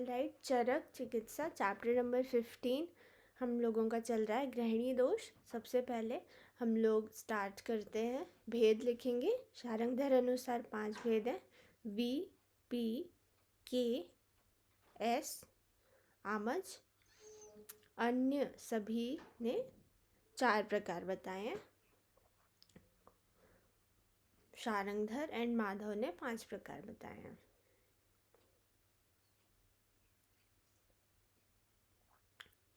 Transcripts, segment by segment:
All right, चरक चिकित्सा chapter number 15 हम लोगों का चल रहा है, ग्रहणी दोष। सबसे पहले हम लोग स्टार्ट करते हैं, भेद लिखेंगे। शारंगधर अनुसार 5 भेद हैं, वी, पी, के, एस, आमज। अन्य सभी ने 4 प्रकार बताए हैं। शारंगधर एंड माधव ने 5 प्रकार बताए हैं।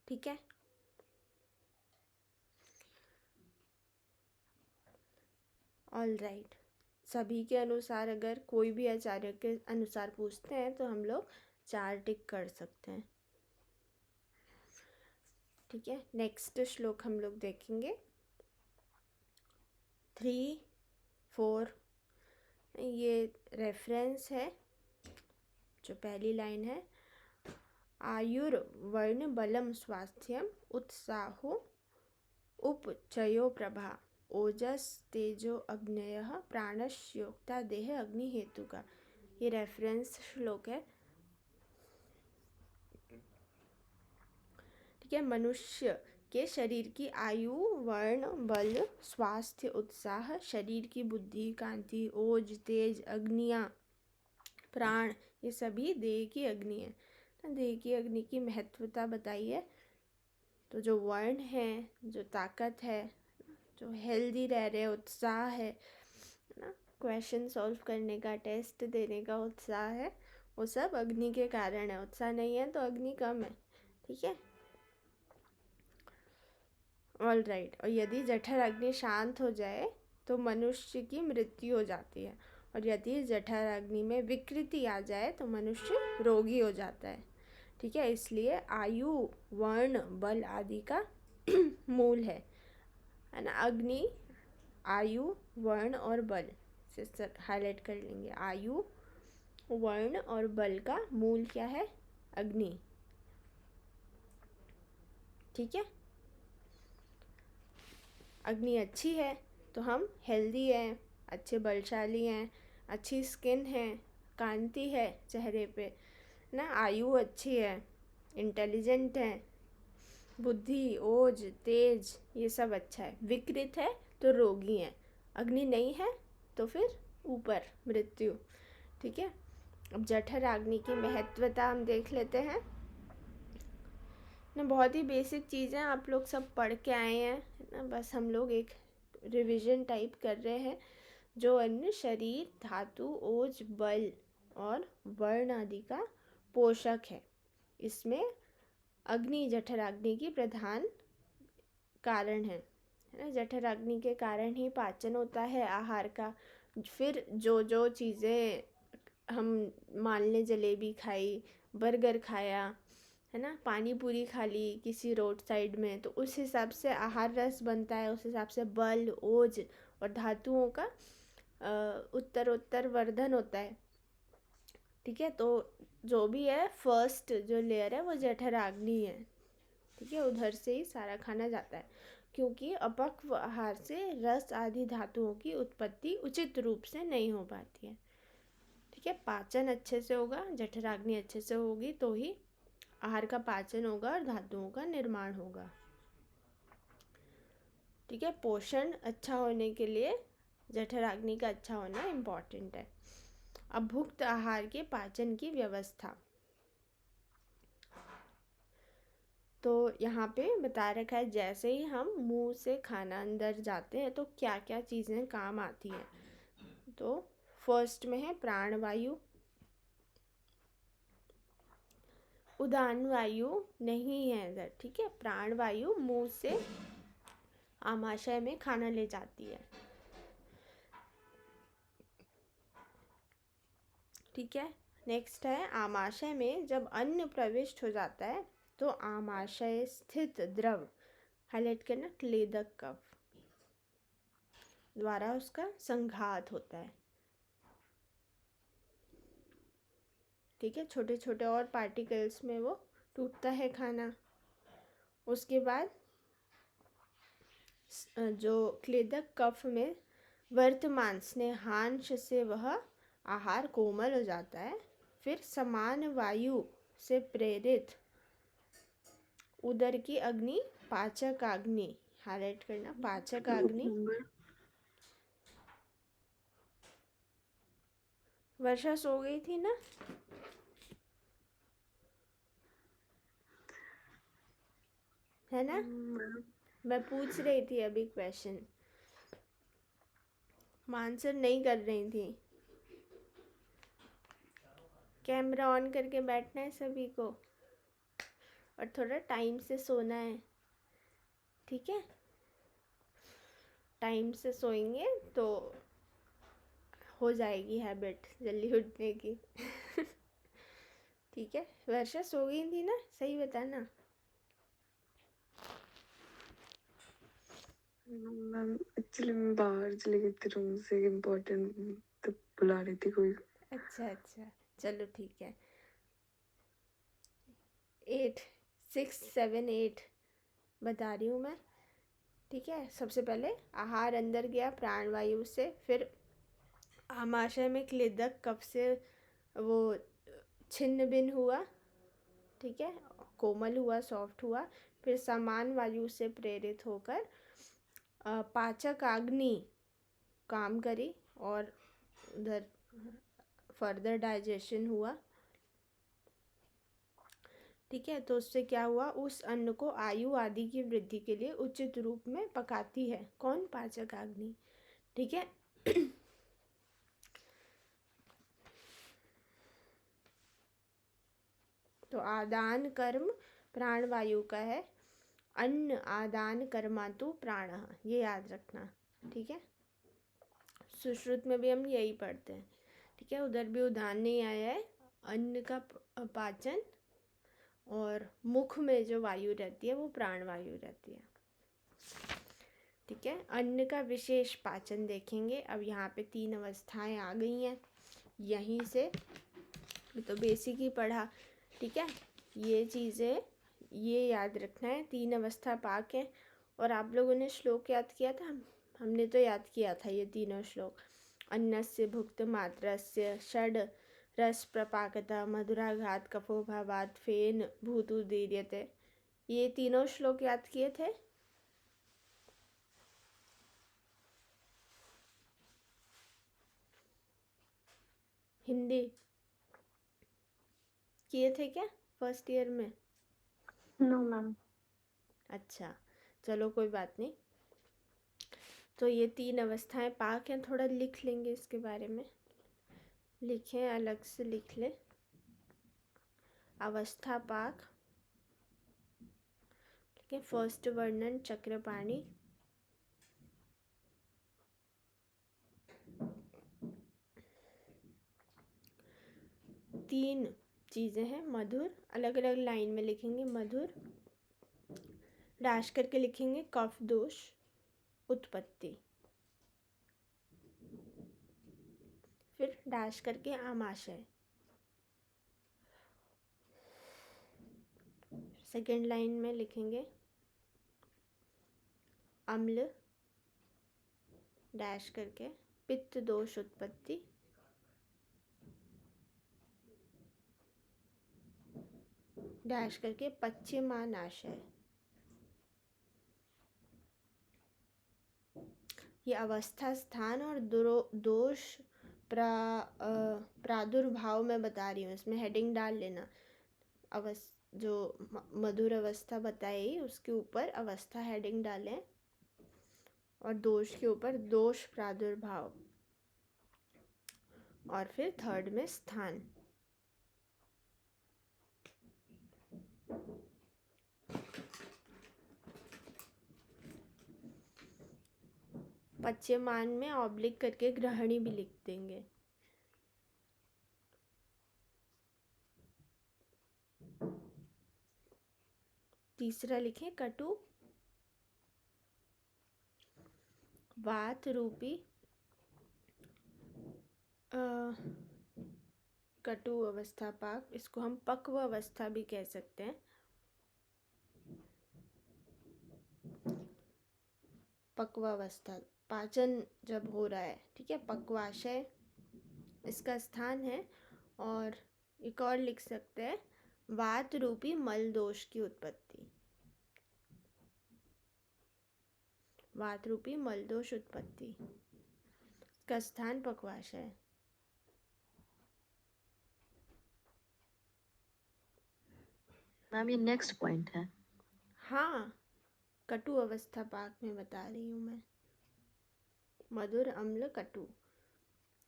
ठीक है, ऑल राइट। सभी के अनुसार अगर कोई भी आचार्य के अनुसार पूछते हैं तो हम लोग 4 टिक कर सकते हैं। ठीक है, नेक्स्ट श्लोक हम लोग देखेंगे 3, 4। ये रेफरेंस है, जो पहली लाइन है, आयुर्वर्ण बलम स्वास्थ्यम उत्साहो उपचयो प्रभा ओजस तेजो अग्नयः प्राणस्योक्ता देह अग्नि हेतु का। ये रेफरेंस श्लोक है। ठीक है, मनुष्य के शरीर की आयु, वर्ण, बल, स्वास्थ्य, उत्साह, शरीर की बुद्धि, कांति, ओज, तेज, अग्नियाँ, प्राण, ये सभी देह की अग्नि है। देह की अग्नि की महत्वता बताई है। तो जो वर्ण है, जो ताकत है, जो हेल्दी रह रहे, उत्साह है ना, क्वेश्चन सॉल्व करने का, टेस्ट देने का उत्साह है, वो सब अग्नि के कारण है। उत्साह नहीं है तो अग्नि कम है। ठीक है, ऑल राइट। और यदि जठर अग्नि शांत हो जाए तो मनुष्य की मृत्यु हो जाती है, और यदि जठर अग्नि में विकृति आ जाए तो मनुष्य रोगी हो जाता है। ठीक है, इसलिए आयु, वर्ण, बल आदि का मूल है ना। अग्नि, आयु, वर्ण और बल से हाईलाइट कर लेंगे। आयु, वर्ण और बल का मूल क्या है? अग्नि। ठीक है, अग्नि अच्छी है तो हम हेल्दी हैं, अच्छे बलशाली हैं, अच्छी स्किन है, कांति है चेहरे पे ना, आयु अच्छी है, इंटेलिजेंट है, बुद्धि, ओज, तेज, ये सब अच्छा है। विकृत है तो रोगी है, अग्नि नहीं है तो फिर ऊपर मृत्यु। ठीक है, अब जठर अग्नि की महत्वता हम देख लेते हैं ना। बहुत ही बेसिक चीज़ें आप लोग सब पढ़ के आए हैं ना, बस हम लोग एक रिवीजन टाइप कर रहे हैं। जो अन्य शरीर, धातु, ओज, बल और वर्ण आदि का पोषक है, इसमें अग्नि, जठराग्नि की प्रधान कारण है ना। जठराग्नि के कारण ही पाचन होता है आहार का। फिर जो जो चीज़ें हम मान लें, जलेबी खाई, बर्गर खाया है ना, पानी पूरी खा ली किसी रोड साइड में, तो उस हिसाब से आहार रस बनता है, उस हिसाब से बल, ओज और धातुओं का उत्तरोत्तर वर्धन होता है। ठीक है, तो जो भी है, फर्स्ट जो लेयर है वो जठराग्नि है। ठीक है, उधर से ही सारा खाना जाता है, क्योंकि अपक्व आहार से रस आदि धातुओं की उत्पत्ति उचित रूप से नहीं हो पाती है। ठीक है, पाचन अच्छे से होगा, जठराग्नि अच्छे से होगी तो ही आहार का पाचन होगा और धातुओं का निर्माण होगा। ठीक है, पोषण अच्छा होने के लिए जठराग्नि का अच्छा होना इम्पॉर्टेंट है। अब भुक्त आहार के पाचन की व्यवस्था, तो यहाँ पे बता रखा है, जैसे ही हम मुंह से खाना अंदर जाते हैं तो क्या क्या चीज़ें काम आती हैं। तो फर्स्ट में है प्राणवायु। उदान वायु नहीं है इधर। ठीक है, प्राणवायु मुंह से आमाशय में खाना ले जाती है। ठीक है, नेक्स्ट है आमाशय में जब अन्न प्रविष्ट हो जाता है तो आमाशय स्थित द्रव, हाईलाइट करना, क्लेदक कफ द्वारा उसका संघात होता है। ठीक है, छोटे छोटे और पार्टिकल्स में वो टूटता है खाना। उसके बाद जो क्लेदक कफ में वर्तमान स्नेहांश से वह आहार कोमल हो जाता है। फिर समान वायु से प्रेरित उदर की अग्नि पाचक अग्नि, हाईलाइट करना, पाचक अग्नि। वर्षा सो गई थी ना? है ना? मैं पूछ रही थी अभी क्वेश्चन, आंसर नहीं कर रही थी। कैमरा ऑन करके बैठना है सभी को, और थोड़ा टाइम से सोना है, ठीक है? टाइम से सोएंगे तो हो जाएगी हैबिट जल्दी उठने की। ठीक है। वर्षा सो गई थी ना, सही बताना। मैम एक्चुअली मैं बाहर चली गई थी रूम से, इम्पोर्टेंट तो बुला रही थी कोई। अच्छा अच्छा, चलो ठीक है। 8 6 7 8 बता रही हूँ मैं, ठीक है? सबसे पहले आहार अंदर गया प्राणवायु से, फिर आमाशय में क्लेदक कफ से वो छिन्न भिन्न हुआ, ठीक है, कोमल हुआ, सॉफ्ट हुआ, फिर समान वायु से प्रेरित होकर पाचक अग्नि काम करी, और उधर फर्दर डाइजेशन हुआ, ठीक है? तो उससे क्या हुआ, उस अन्न को आयु आदि की वृद्धि के लिए उचित रूप में पकाती है। कौन? पाचक अग्नि, ठीक है? तो आदान कर्म प्राणवायु का है, अन्न आदान कर्मातु प्राण, ये याद रखना, ठीक है? सुश्रुत में भी हम यही पढ़ते हैं, ठीक है? उधर भी उदाहरण नहीं आया है। अन्न का पाचन, और मुख में जो वायु रहती है वो प्राणवायु रहती है, ठीक है? अन्न का विशेष पाचन देखेंगे। अब यहाँ पे 3 अवस्थाएं आ गई हैं यहीं से, तो बेसिक ही पढ़ा, ठीक है? ये चीज़ें ये याद रखना है। 3 अवस्था पाक है, और आप लोगों ने श्लोक याद किया था, हमने तो याद किया था ये तीनों श्लोक। अन्नस्य भुक्त मात्रस्य षड रस प्रपाकता मधुराघात कफोभावात फेन भूतुदीर्यते, ये तीनों श्लोक याद किए थे? हिंदी किए थे क्या फर्स्ट ईयर में? No ma'am. अच्छा, चलो कोई बात नहीं। तो ये 3 अवस्थाएं पाक हैं, थोड़ा लिख लेंगे इसके बारे में, लिखें, अलग से लिख लें। अवस्था पाक, ठीक है? फर्स्ट वर्णन चक्रपाणी, तीन चीज़ें हैं। मधुर, अलग अलग लाइन में लिखेंगे। मधुर डैश करके लिखेंगे, कफ दोष उत्पत्ति, फिर डैश करके आमाशय। सेकेंड लाइन में लिखेंगे अम्ल डैश करके पित्त दोष उत्पत्ति, डैश करके पश्चिमानाशय। ये अवस्था, स्थान और दोष प्रादुर्भाव में बता रही हूँ, इसमें हेडिंग डाल लेना। जो मधुर अवस्था बताई उसके ऊपर अवस्था हेडिंग डालें, और दोष के ऊपर दोष प्रादुर्भाव, और फिर थर्ड में स्थान। पश्चिमान में ऑब्लिक करके ग्रहणी भी लिख देंगे। तीसरा लिखें कटु वात रूपी कटु अवस्था पाक, इसको हम पक्व अवस्था भी कह सकते हैं। पक्वावस्था, पाचन जब हो रहा है, ठीक है? पक्वाशय इसका स्थान है। और एक और लिख सकते हैं वात रूपी मल दोष की उत्पत्ति। वात रूपी मल दोष उत्पत्ति का स्थान पक्वाशय है। मैम ये नेक्स्ट पॉइंट है। हाँ, कटु अवस्था पाक में बता रही हूँ मैं। मधुर अम्ल कटु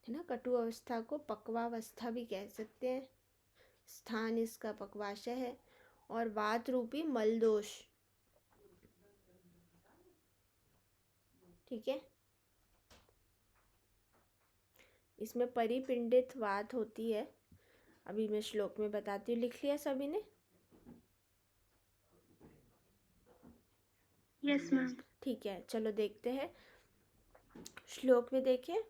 है ना। कटु अवस्था को पक्वावस्था भी कह सकते हैं। स्थान इसका पक्वाशय है। और वात रूपी मल दोष, ठीक है। इसमें परिपिंडित वात होती है। अभी मैं श्लोक में बताती हूँ। लिख लिया सभी ने? Yes ma'am. ठीक है, चलो देखते हैं। श्लोक में देखिए,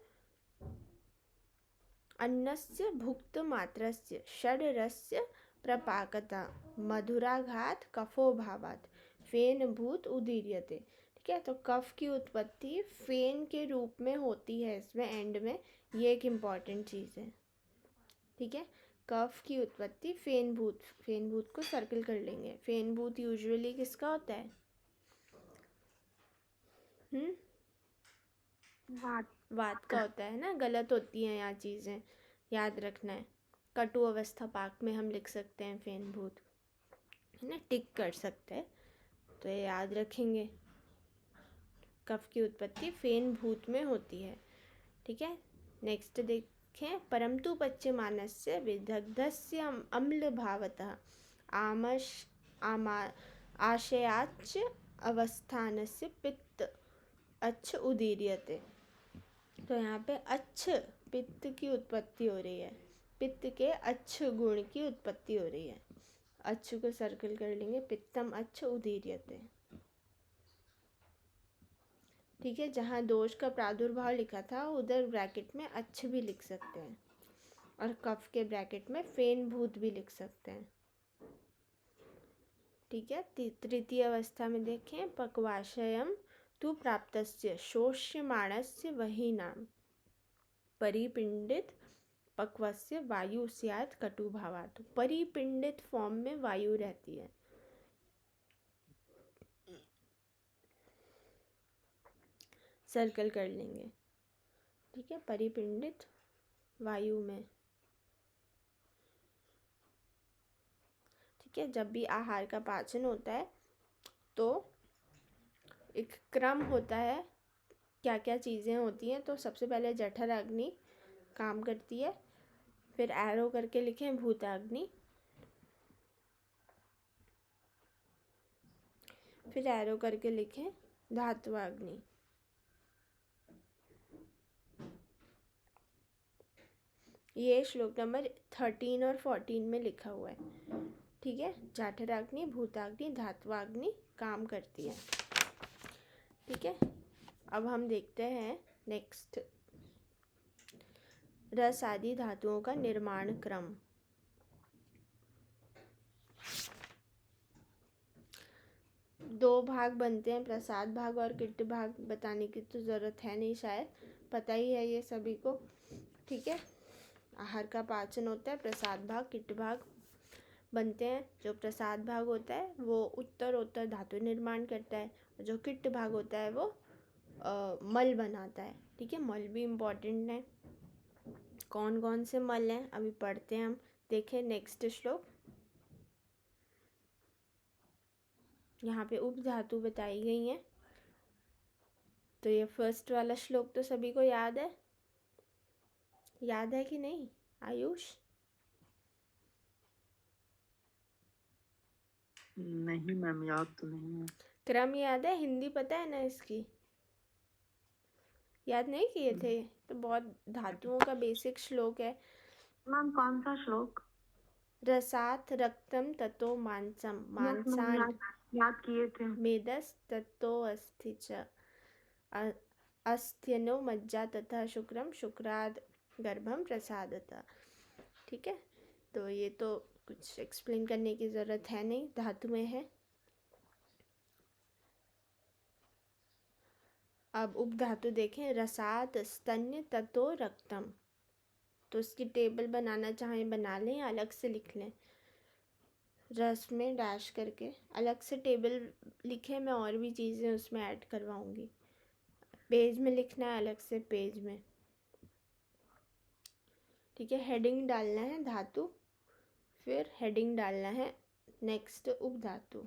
अन्नस्य भुक्त मात्रस्य षड्रस्य प्रपाकता मधुराघात कफो भावात फेन भूत उदीर्यते। ठीक है, तो कफ की उत्पत्ति फेन के रूप में होती है इसमें एंड में। ये एक इम्पॉर्टेंट चीज़ है। ठीक है, कफ की उत्पत्ति फेन भूत को सर्कल कर लेंगे। फेन भूत यूजुअली किसका होता है? वात का होता है ना। गलत होती हैं यहाँ चीज़ें, याद रखना है। कटु अवस्था पाक में हम लिख सकते हैं फेन भूत, है ना, टिक कर सकते हैं, तो ये याद रखेंगे। कफ की उत्पत्ति फेन भूत में होती है। ठीक है, नेक्स्ट देखें। परंतु पच्यमानस्य विदग्धस्य अम्ल भावतः आशयाच्च अवस्थानस्य पित्त अच्छ उदीर्यते। तो यहाँ पे अच्छ पित्त की उत्पत्ति हो रही है। पित्त के अच्छ गुण की उत्पत्ति हो रही है। अच्छ को सर्कल कर लेंगे। पित्तम अच्छ उदीर्यते। ठीक है, जहाँ दोष का प्रादुर्भाव लिखा था उधर ब्रैकेट में अच्छ भी लिख सकते हैं, और कफ के ब्रैकेट में फेन भूत भी लिख सकते हैं। ठीक है, तृतीय अवस्था में देखें। पक्वाशयम तु प्राप्तस्य शोष्यमाणस्य वही नाम परिपिंडित पक्वस्य वायु स्यात् कटुभावात्। परिपिंडित फॉर्म में वायु रहती है। सर्कल कर लेंगे। ठीक है, परिपिंडित वायु में। ठीक है, जब भी आहार का पाचन होता है तो एक क्रम होता है, क्या क्या चीज़ें होती हैं। तो सबसे पहले जठर अग्नि काम करती है, फिर एरो करके लिखें भूताग्नि, फिर एरो करके लिखें धात्वाग्नि। ये श्लोक नंबर 13 और 14 में लिखा हुआ है। ठीक है, जठराग्नि, भूताग्नि, धात्वाग्नि काम करती है। ठीक है, अब हम देखते हैं नेक्स्ट, रस आदि धातुओं का निर्माण क्रम। दो भाग बनते हैं, प्रसाद भाग और किट्ट भाग। बताने की तो ज़रूरत है नहीं, शायद पता ही है ये सभी को। ठीक है, आहार का पाचन होता है, प्रसाद भाग किट्ट भाग बनते हैं। जो प्रसाद भाग होता है वो उत्तर धातु निर्माण करता है। जो किट्ट भाग होता है वो मल बनाता है। ठीक है, मल भी इम्पॉर्टेंट है। कौन कौन से मल हैं अभी पढ़ते हैं हम। देखें नेक्स्ट श्लोक। यहाँ पे उपधातु बताई गई हैं। तो ये फर्स्ट वाला श्लोक तो सभी को याद है? याद है कि नहीं आयुष? नहीं मैम, याद तो नहीं है। क्रम याद है? हिंदी पता है ना इसकी? याद नहीं किए थे? तो बहुत धातुओं का बेसिक श्लोक है। मैम कौन सा श्लोक? रसात रक्तम ततो मांसम मांसांड याद किए थे। मेदस ततो अस्थि च अस्त्यनो मज्जा तथा शुक्रम शुक्राद गर्भम प्रसादता। ठीक है, तो ये तो कुछ एक्सप्लेन करने की ज़रूरत है नहीं, धातु में है। अब उपधातु देखें। रसात स्तन्य ततो रक्तम। तो इसकी टेबल बनाना चाहें बना लें, अलग से लिख लें। रस में डैश करके अलग से टेबल लिखे, मैं और भी चीज़ें उसमें ऐड करवाऊँगी। पेज में लिखना है अलग से, पेज में, ठीक है। हेडिंग डालना है धातु, फिर हेडिंग डालना है नेक्स्ट उपधातु।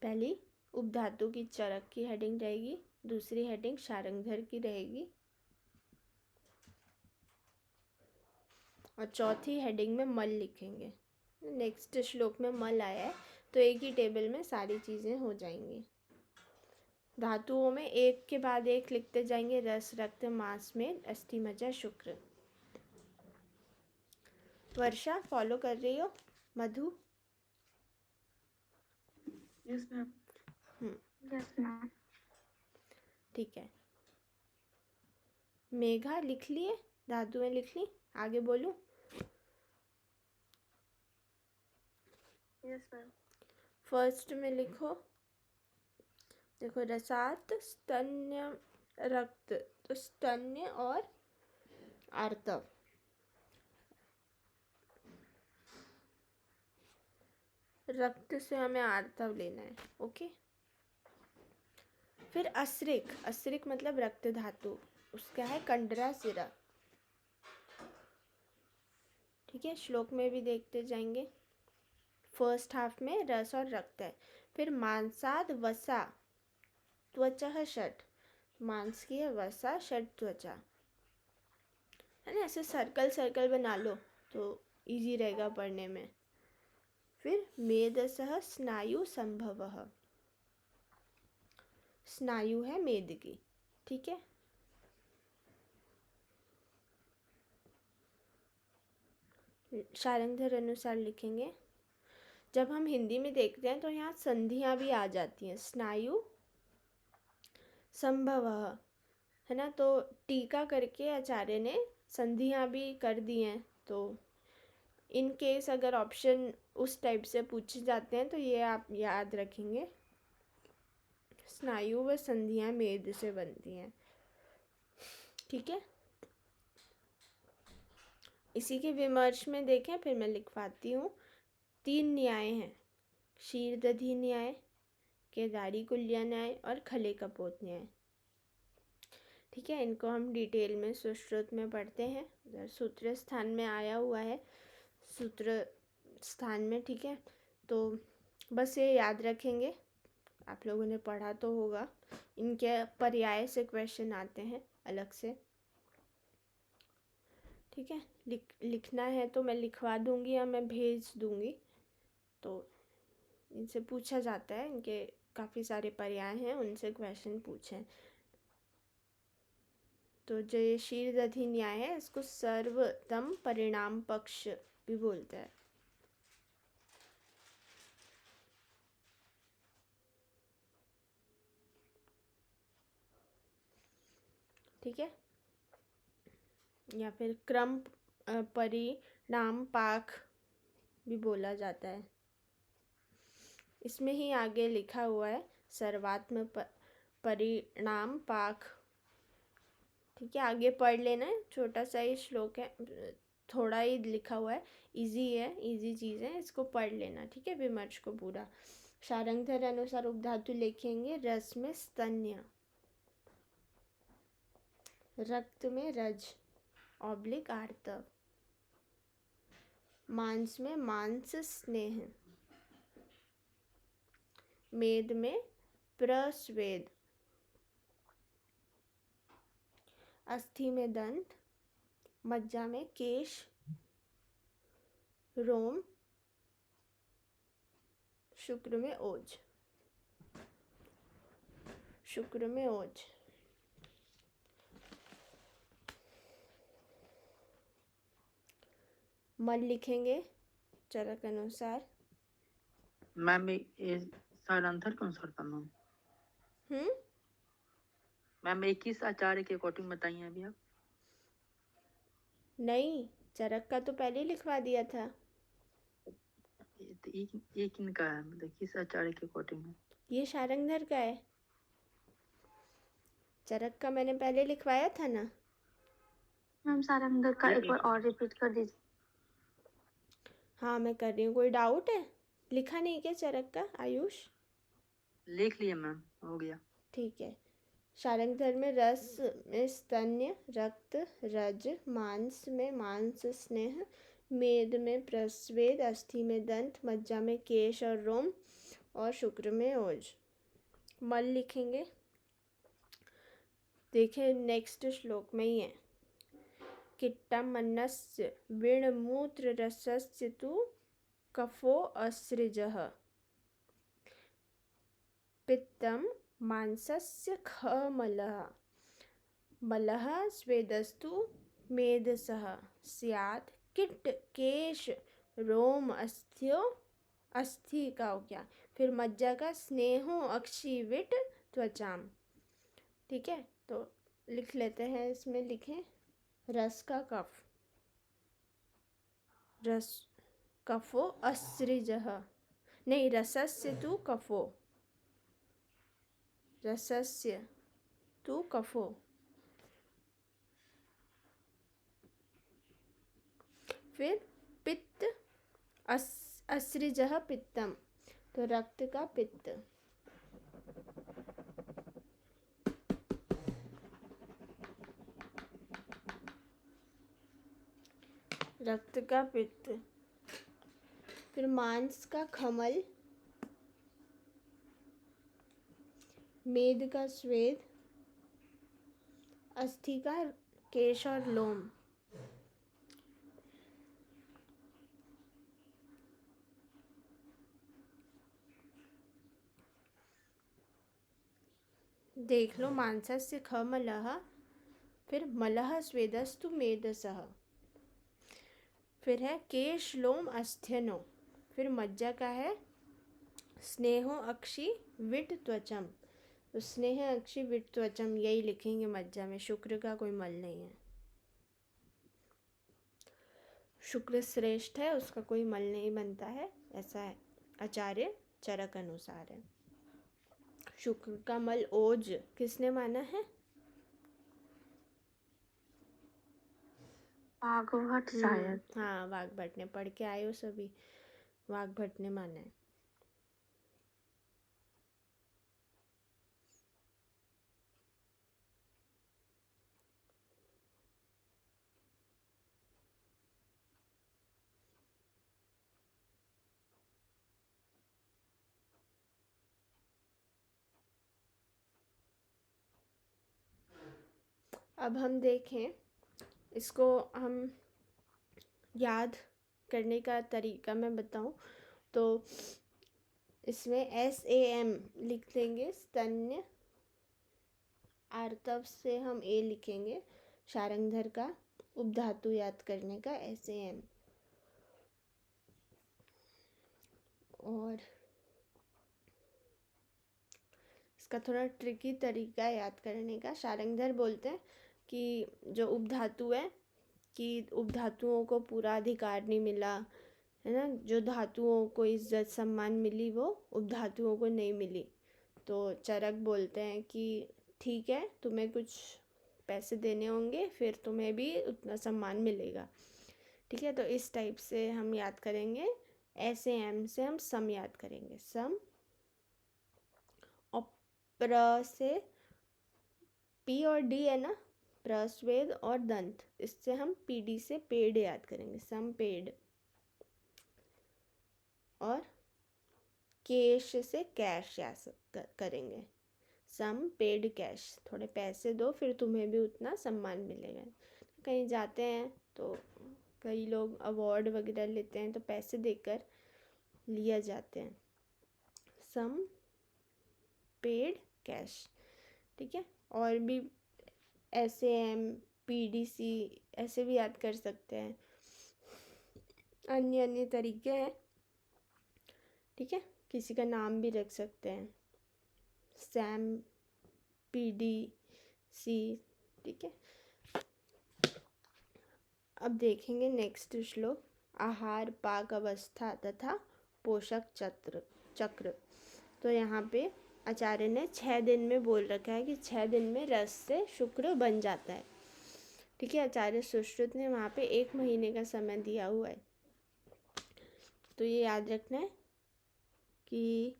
पहली उपधातु की चरक की हेडिंग रहेगी, दूसरी हेडिंग शारंगधर की रहेगी, और चौथी हेडिंग में मल लिखेंगे। नेक्स्ट श्लोक में मल आया है तो एक ही टेबल में सारी चीज़ें हो जाएंगी। धातुओं में एक के बाद एक लिखते जाएंगे, रस, रक्त, मांस, में अस्थि, मज्जा, शुक्र। वर्षा फॉलो कर रही हो? Madhu? Yes ma'am. Yes ma'am. ठीक है। मेघा लिख लिए? धातुएं लिख ली? आगे बोलूं? Yes ma'am. फर्स्ट में लिखो, देखो, रसात, स्तन्य, रक्त, तो स्तन्य और आर्तव। रक्त से हमें आर्तव लेना है, ओके। फिर असृक, असृक मतलब रक्त धातु, उसका है कंडरा सिरा, ठीक है। श्लोक में भी देखते जाएंगे। फर्स्ट हाफ में रस और रक्त है। फिर मांसाद वसा त्वचा षट, मांस की है वसा, षट त्वचा, है ना। ऐसे सर्कल सर्कल बना लो तो इजी रहेगा पढ़ने में। फिर मेदसह स्नायु संभवः, स्नायु है मेद की, ठीक है। शारंगधर अनुसार लिखेंगे। जब हम हिंदी में देखते हैं तो यहाँ संधियाँ भी आ जाती हैं, स्नायु संभवः, है ना। तो टीका करके आचार्य ने संधियाँ भी कर दी हैं, तो इन केस अगर ऑप्शन उस टाइप से पूछे जाते हैं तो ये आप याद रखेंगे, स्नायु व संधियाँ मेद से बनती हैं, ठीक है। इसी के विमर्श में देखें, फिर मैं लिखवाती हूँ। 3 न्याय हैं, क्षीर दधी न्याय, केदारी कुल्या न्याय और खले कपोत न्याय, ठीक है। इनको हम डिटेल में सुश्रुत में पढ़ते हैं, उधर सूत्र स्थान में आया हुआ है, सूत्र स्थान में, ठीक है। तो बस ये याद रखेंगे, आप लोगों ने पढ़ा तो होगा। इनके पर्याय से क्वेश्चन आते हैं अलग से, ठीक है। लिखना है तो मैं लिखवा दूंगी या मैं भेज दूंगी, तो इनसे पूछा जाता है, इनके काफ़ी सारे पर्याय हैं, उनसे क्वेश्चन पूछें। तो जो ये क्षीर दधी न्याय है, इसको सर्वोत्तम परिणाम पक्ष भी बोलते हैं, ठीक है। या फिर क्रम परिणाम पाक भी बोला जाता है। इसमें ही आगे लिखा हुआ है सर्वात्म परिणाम पाक, ठीक है। आगे पढ़ लेना है, छोटा सा ही श्लोक है, थोड़ा ही लिखा हुआ है, इजी है, इजी चीज़ है, इसको पढ़ लेना, ठीक है, विमर्श को पूरा। शारंगधर अनुसार उपधातु लिखेंगे, रस में स्तन्य, रक्त में रज ऑब्लिक आर्तव, मांस में मांस स्नेह, मेद में प्रस्वेद, अस्थि में दंत, मज्जा में केश रोम, शुक्र में ओज, शुक्र में ओज। मल लिखेंगे चरक अनुसार। मैम ये सारांतर कौन सा था मैम? मैम 21 आचार्य के अकॉर्डिंग बताइए अभी आप। नहीं, चरक का तो पहले ही लिखवा दिया था। एक इनका है, मतलब किस आचार्य के अकॉर्डिंग है? ये शारंगधर का है, चरक का मैंने पहले लिखवाया था ना। मैम सारंगधर का एक बार और रिपीट कर दीजिए। हाँ मैं कर रही हूँ। कोई डाउट है? लिखा नहीं क्या चरक का आयुष? लिख लिए मैम, हो गया। ठीक है। शारंगधर में रस में स्तन्य, रक्त रज, मांस में मांस स्नेह, मेद में प्रस्वेद, अस्थि में दंत, मज्जा में केश और रोम और शुक्र में ओज। मल लिखेंगे। देखें नेक्स्ट श्लोक में ही है। किट्टम अन्नस्य वीणमूत्र रसस्य तु कफो असृजः, पित्तम मांसस्य खमलः, मलः स्वेदस्तु मेधसः, स्यात् किट्ट केश रोम अस्थियो, अस्थि का हो गया। फिर मज्जा का स्नेहो अक्षि विट त्वचाम। ठीक है, तो लिख लेते हैं। इसमें लिखें रस का कफ, रस कफो असृजः, नहीं रसस्य तु कफो, रसस्य तु कफो। फिर पित्त असृजः पित्तम, तो रक्त का पित्त। रक्त का पित्त। फिर मांस का खमल, मेद का स्वेद, अस्थि का केश और लोम। देख लो, मांसस्य खमलः, फिर मलः स्वेदस्तु मेदसः, फिर है केश लोम अस्त्यनो, फिर मज्जा का है स्नेहो अक्षि विट त्वचम, तो स्नेह अक्षि विट त्वचम यही लिखेंगे मज्जा में। शुक्र का कोई मल नहीं है। शुक्र श्रेष्ठ है, उसका कोई मल नहीं बनता है, ऐसा है आचार्य चरक अनुसार है। शुक्र का मल ओज किसने माना है? वाग्भट शायद। हाँ वाग्भट ने, पढ़ के आए हो सभी, वाग्भट ने माना है। अब हम देखें, इसको हम याद करने का तरीका मैं बताऊं तो इसमें SAM लिख देंगे, स्तन्य आर्तव से हम A लिखेंगे। शारंगधर का उपधातु याद करने का SAM। और इसका थोड़ा ट्रिकी तरीका याद करने का। शारंगधर बोलते हैं कि जो उपधातु है, कि उपधातुओं को पूरा अधिकार नहीं मिला है ना, जो धातुओं को इज्जत सम्मान मिली वो उपधातुओं को नहीं मिली। तो चरक बोलते हैं कि ठीक है, तुम्हें कुछ पैसे देने होंगे, फिर तुम्हें भी उतना सम्मान मिलेगा। ठीक है, तो इस टाइप से हम याद करेंगे। SAM से हम सम याद करेंगे, सम। और प्र से P और D है ना, प्रस्वेद और दंत, इससे हम PD से पेड़ याद करेंगे, सम पेड़। और केश से कैश याद करेंगे, सम पेड कैश। थोड़े पैसे दो फिर तुम्हें भी उतना सम्मान मिलेगा। कहीं जाते हैं तो कई लोग अवार्ड वगैरह लेते हैं तो पैसे देकर लिया जाते हैं, सम पेड कैश। ठीक है, और भी SAM PDC ऐसे भी याद कर सकते हैं, अन्य अन्य तरीके हैं। ठीक है, किसी का नाम भी रख सकते हैं, SAM PDC। ठीक है, अब देखेंगे नेक्स्ट श्लोक, आहार पाक अवस्था तथा पोषक चक्र। तो यहाँ पे आचार्य ने 6 दिन में बोल रखा है कि 6 दिन में रस से शुक्र बन जाता है। ठीक है, आचार्य सुश्रुत ने वहाँ पे 1 महीने का समय दिया हुआ है। तो ये याद रखना है कि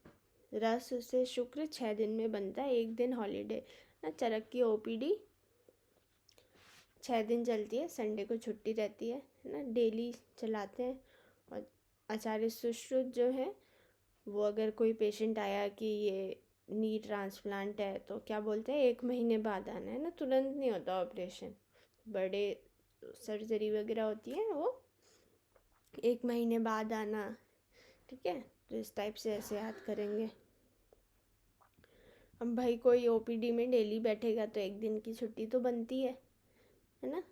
रस से शुक्र 6 दिन में बनता है, 1 दिन हॉलीडे ना। चरक की ओपीडी 6 दिन चलती है, संडे को छुट्टी रहती है ना, डेली चलाते हैं। और आचार्य सुश्रुत जो है वो अगर कोई पेशेंट आया कि ये नी ट्रांसप्लांट है तो क्या बोलते हैं, 1 महीने बाद आना है ना, तुरंत नहीं होता ऑपरेशन। बड़े सर्जरी वगैरह होती है वो 1 महीने बाद आना, ठीक है। तो इस टाइप से ऐसे याद करेंगे। अब भाई कोई ओपीडी में डेली बैठेगा तो 1 दिन की छुट्टी तो बनती है ना।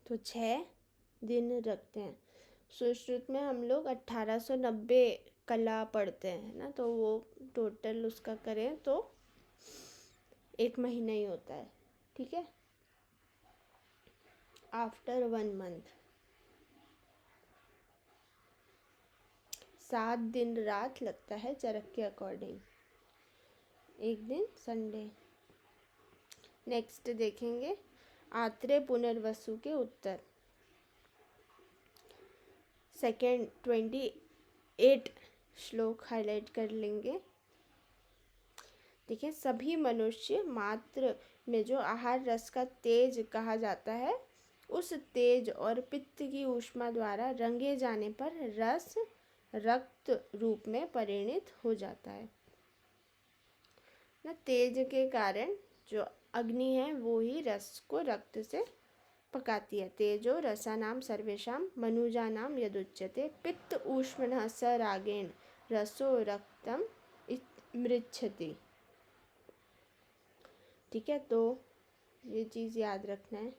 तो 6 दिन रखते हैं। सुश्रुत में हम लोग 1890 कला पढ़ते हैं ना, तो वो टोटल उसका करें तो 1 महीना ही होता है, ठीक है। आफ्टर 1 मंथ 7 दिन रात लगता है चरक के अकॉर्डिंग, 1 दिन संडे। नेक्स्ट देखेंगे आत्रेय पुनर्वसु के उत्तर। सेकेंड 28 श्लोक हाईलाइट कर लेंगे। देखिए, सभी मनुष्य मात्र में जो आहार रस का तेज कहा जाता है, उस तेज और पित्त की ऊष्मा द्वारा रंगे जाने पर रस रक्त रूप में परिणित हो जाता है ना। तेज के कारण जो अग्नि है वो ही रस को रक्त से पकाती है। तेजो रसानाम सर्वेषां मनुजानाम यदुच्यते पित्त ऊष्मनः स रागेण रसो रक्तम मृच्छति, ठीक है। तो ये चीज़ याद रखना है।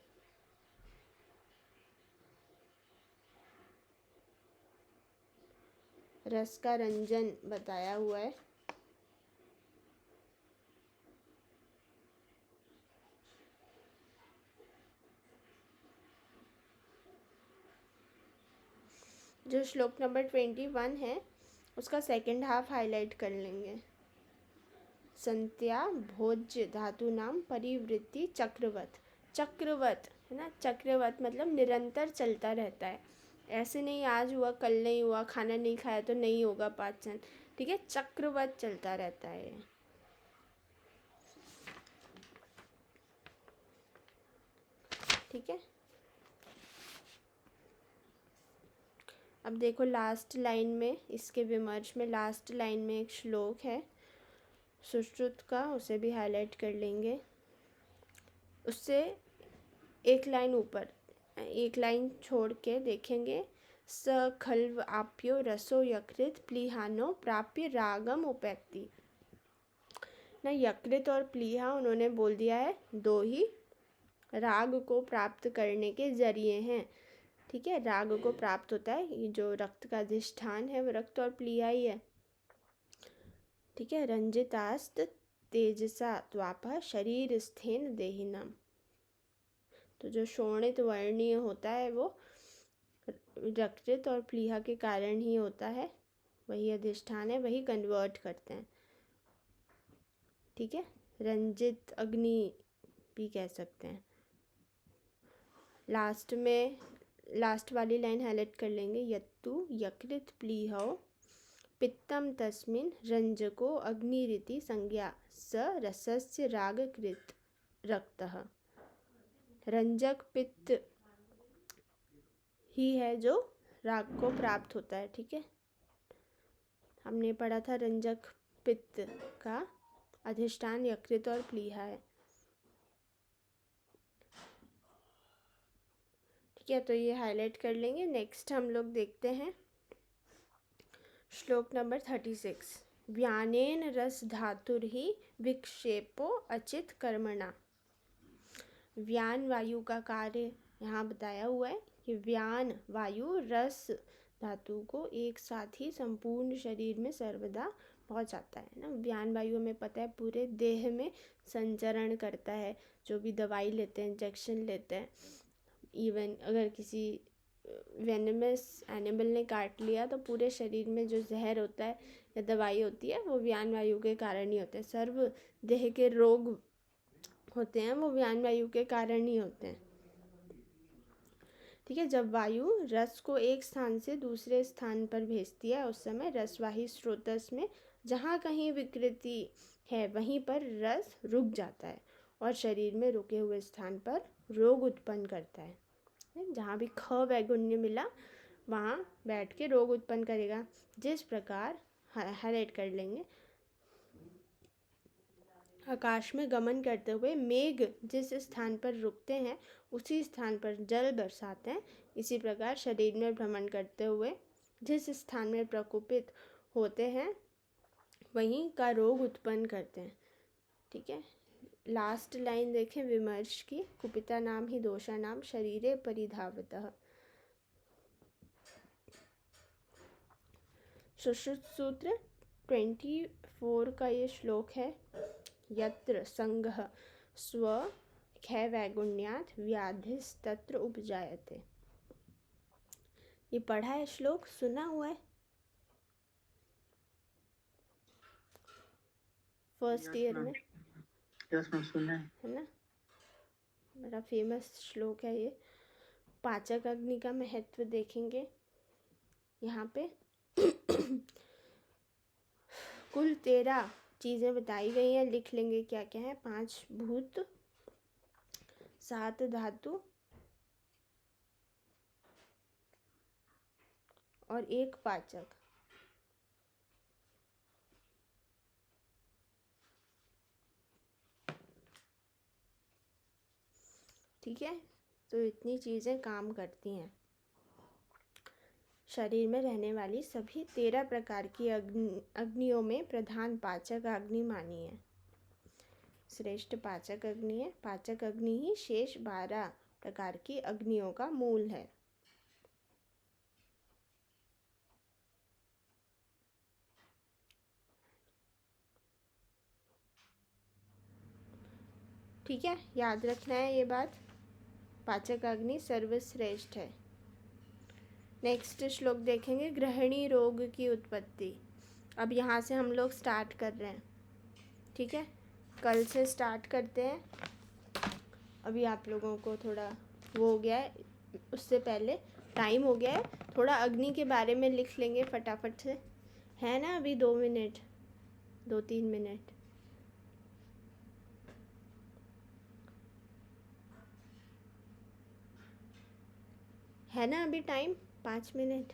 रस का रंजन बताया हुआ है। जो श्लोक नंबर 21 है उसका सेकंड हाफ हाईलाइट कर लेंगे। संत्या भोज्य धातु नाम परिवृत्ति चक्रवत। चक्रवत है ना, चक्रवत मतलब निरंतर चलता रहता है। ऐसे नहीं आज हुआ कल नहीं हुआ, खाना नहीं खाया तो नहीं होगा पाचन, ठीक है। चक्रवत चलता रहता है, ठीक है। अब देखो लास्ट लाइन में, इसके विमर्श में लास्ट लाइन में एक श्लोक है सुश्रुत का, उसे भी हाईलाइट कर लेंगे। उससे एक लाइन ऊपर, एक लाइन छोड़ के देखेंगे। स खल्व आप्यो रसो यकृत प्लीहानो प्राप्य रागम उपैक्ति ना। यकृत और प्लीहा उन्होंने बोल दिया है 2 ही राग को प्राप्त करने के जरिए हैं, ठीक है। राग को प्राप्त होता है, ये जो रक्त का अधिष्ठान है वो रक्त और प्लीहा ही है, ठीक है। रंजितास्त तेजसा त्वापः शरीर स्थेन देहिनम। तो जो शोणित वर्णीय होता है वो यकृत और प्लीहा के कारण ही होता है, वही अधिष्ठान है, वही कन्वर्ट करते हैं, ठीक है। रंजित अग्नि भी कह सकते हैं। लास्ट में लास्ट वाली लाइन हाईलाइट कर लेंगे। यत्तु यकृत प्लीहौ पित्तम तस्मिन् रंजको अग्निरिति संज्ञा स रसस्य रागकृत रक्तः। रंजक पित्त ही है जो राग को प्राप्त होता है, ठीक है। हमने पढ़ा था रंजक पित्त का अधिष्ठान यकृत और प्लीहा है, ठीक है। तो ये हाईलाइट कर लेंगे। नेक्स्ट हम लोग देखते हैं श्लोक नंबर 36। व्यानेन रस धातुर ही विक्षेपो अचित कर्मणा। व्यान वायु का कार्य यहाँ बताया हुआ है कि व्यान वायु रस धातु को एक साथ ही संपूर्ण शरीर में सर्वदा पहुँचाता है ना। व्यान वायु हमें पता है पूरे देह में संचरण करता है। जो भी दवाई लेते हैं, इंजेक्शन लेते हैं, इवन अगर किसी वेनमस एनिमल ने काट लिया तो पूरे शरीर में जो जहर होता है या दवाई होती है वो व्यान वायु के कारण ही होते हैं। सर्व देह के रोग होते हैं वो व्यान वायु के कारण ही होते हैं, ठीक है। जब वायु रस को एक स्थान से दूसरे स्थान पर भेजती है उस समय रसवाही स्रोतस में जहाँ कहीं विकृति है वहीं पर रस रुक जाता है और शरीर में रुके हुए स्थान पर रोग उत्पन्न करता है। जहाँ भी ख वैगुण्य मिला वहाँ बैठ के रोग उत्पन्न करेगा। जिस प्रकार हाईलाइट कर लेंगे, आकाश में गमन करते हुए मेघ जिस स्थान पर रुकते हैं उसी स्थान पर जल बरसाते हैं, इसी प्रकार शरीर में भ्रमण करते हुए जिस स्थान में प्रकोपित होते हैं वहीं का रोग उत्पन्न करते हैं। ठीक है। लास्ट लाइन देखें विमर्श की, कुपिता नाम ही दोषा नाम शरीरे परिधावतः। सुश्रुत सूत्र 24 का ये श्लोक है। यत्र संगः स्व खे वैगुण्यात् व्याधिस्तत्र उपजायते। ये पढ़ा है श्लोक, सुना हुआ है फर्स्ट ईयर में? यस मैम, सुना है ना, बड़ा फेमस श्लोक है ये। पाचक अग्नि का महत्व देखेंगे यहाँ पे। कुल 13 चीज़ें बताई गई हैं, लिख लेंगे क्या क्या है। 5 भूत, 7 धातु और 1 पाचक। ठीक है, तो इतनी चीज़ें काम करती हैं। शरीर में रहने वाली सभी 13 प्रकार की अग्नियों में प्रधान पाचक अग्नि मानी है, श्रेष्ठ पाचक अग्नि है। पाचक अग्नि ही शेष 12 प्रकार की अग्नियों का मूल है। ठीक है, याद रखना है ये बात, पाचक अग्नि सर्वश्रेष्ठ है। नेक्स्ट श्लोक देखेंगे गृहिणी रोग की उत्पत्ति। अब यहाँ से हम लोग स्टार्ट कर रहे हैं। ठीक है, कल से स्टार्ट करते हैं। अभी आप लोगों को थोड़ा वो हो गया है, उससे पहले टाइम हो गया है, थोड़ा अग्नि के बारे में लिख लेंगे फटाफट से, है ना। अभी 2 मिनट, 2-3 मिनट। है ना अभी टाइम 5 मिनट।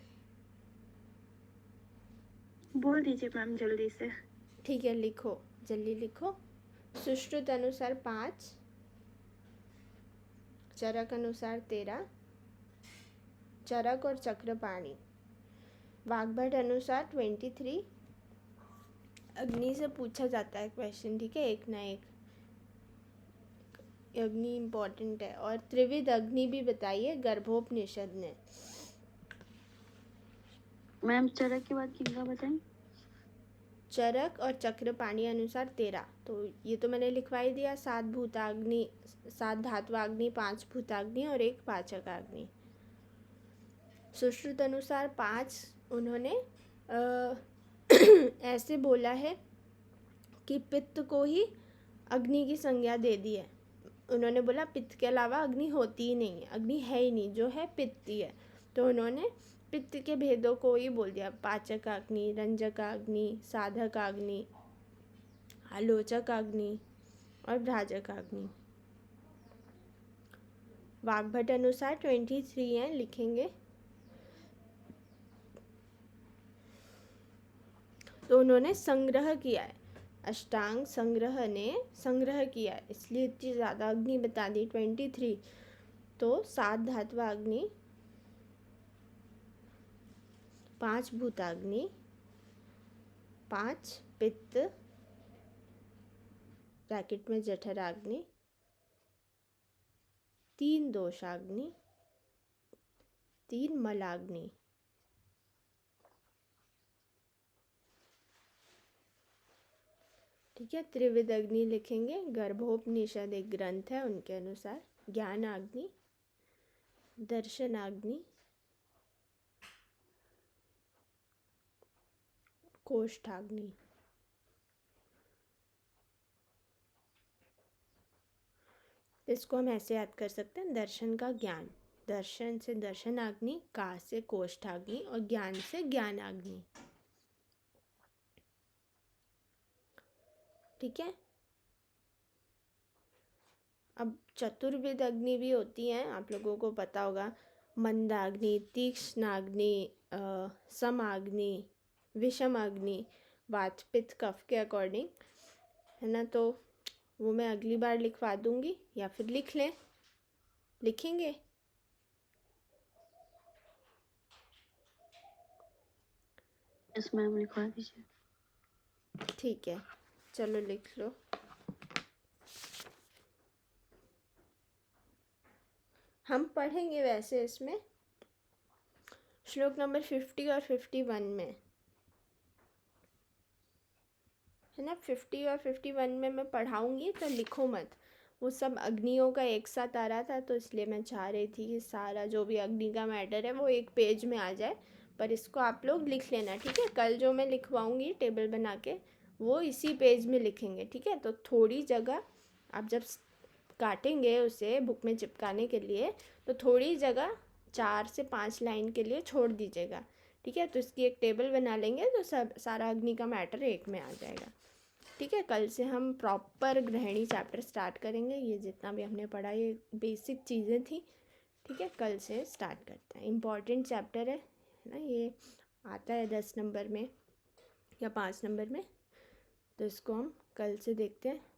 बोल दीजिए मैम जल्दी से। ठीक है, लिखो, जल्दी लिखो। सुश्रुत अनुसार 5, चरक अनुसार 13, चरक और चक्रपाणी। वाग्भट अनुसार 23। अग्नि से पूछा जाता है क्वेश्चन, ठीक है, एक ना एक। अग्नि इम्पोर्टेंट है। और त्रिविध अग्नि भी बताइए गर्भोपनिषद ने। मैम चरक के बाद किनका बताएं? चरक और चक्रपाणी अनुसार 13। तो ये तो मैंने लिखवा ही दिया। 7 भूताग्नि, 7 धात्वाग्नि, 5 भूताग्नि और 1 पाचकाग्नि। सुश्रुत अनुसार 5 उन्होंने ऐसे बोला है कि पित्त को ही अग्नि की संज्ञा दे दी है। उन्होंने बोला पित्त के अलावा अग्नि होती ही नहीं है, अग्नि है ही नहीं, जो है पित्त ही है। तो उन्होंने पित्त के भेदों को ही बोल दिया, पाचकाग्नि, रंजकाग्नि, साधकाग्नि, आलोचकाग्नि और भ्राजकाग्नि। वाग्भट अनुसार 23 हैं, लिखेंगे। तो उन्होंने संग्रह किया है, अष्टांग संग्रह ने संग्रह किया है, इसलिए इतनी ज़्यादा अग्नि बता दी 23। तो 7 धात्वाग्नि, 5 भूताग्नि, 5 पित्त ब्रैकेट में जठराग्नि, 3 दोषाग्नि, 3 मलाग्नि। ठीक है, त्रिविध अग्नि लिखेंगे। गर्भोपनिषद एक ग्रंथ है, उनके अनुसार ज्ञानाग्नि, दर्शनाग्नि, कोष्ठाग्नि। इसको हम ऐसे याद कर सकते हैं, दर्शन का ज्ञान, दर्शन से दर्शनाग्नि, का से कोष्ठाग्नि और ज्ञान से ज्ञानाग्नि। ठीक है। अब चतुर्विध अग्नि भी होती हैं, आप लोगों को पता होगा, मंदाग्नि, तीक्ष्णाग्नि, समाग्नि, विषमाग्नि, वात पित्त कफ के अकॉर्डिंग, है ना। तो वो मैं अगली बार लिखवा दूंगी, या फिर लिख लें, लिखेंगे। यस मैम, लिखवा दीजिए। ठीक है, चलो लिख लो। हम पढ़ेंगे वैसे इसमें श्लोक नंबर 50 और 51 में, है ना। 50 और 51 में मैं पढ़ाऊँगी, तो लिखो मत। वो सब अग्नियों का एक साथ आ रहा था, तो इसलिए मैं चाह रही थी कि सारा जो भी अग्नि का मैटर है वो एक पेज में आ जाए, पर इसको आप लोग लिख लेना, ठीक है। कल जो मैं लिखवाऊँगी टेबल बना के, वो इसी पेज में लिखेंगे, ठीक है। तो थोड़ी जगह आप जब काटेंगे उसे बुक में चिपकाने के लिए, तो थोड़ी जगह 4 से 5 लाइन के लिए छोड़ दीजिएगा, ठीक है। तो इसकी एक टेबल बना लेंगे, तो सब सारा अग्नि का मैटर एक में आ जाएगा, ठीक है। कल से हम प्रॉपर गृहिणी चैप्टर स्टार्ट करेंगे। ये जितना भी हमने पढ़ा ये बेसिक चीज़ें थी, ठीक है। कल से स्टार्ट करते हैं। इम्पॉर्टेंट चैप्टर है ना, ये आता है 10 नंबर में या 5 नंबर में, तो इसको हम कल से देखते हैं।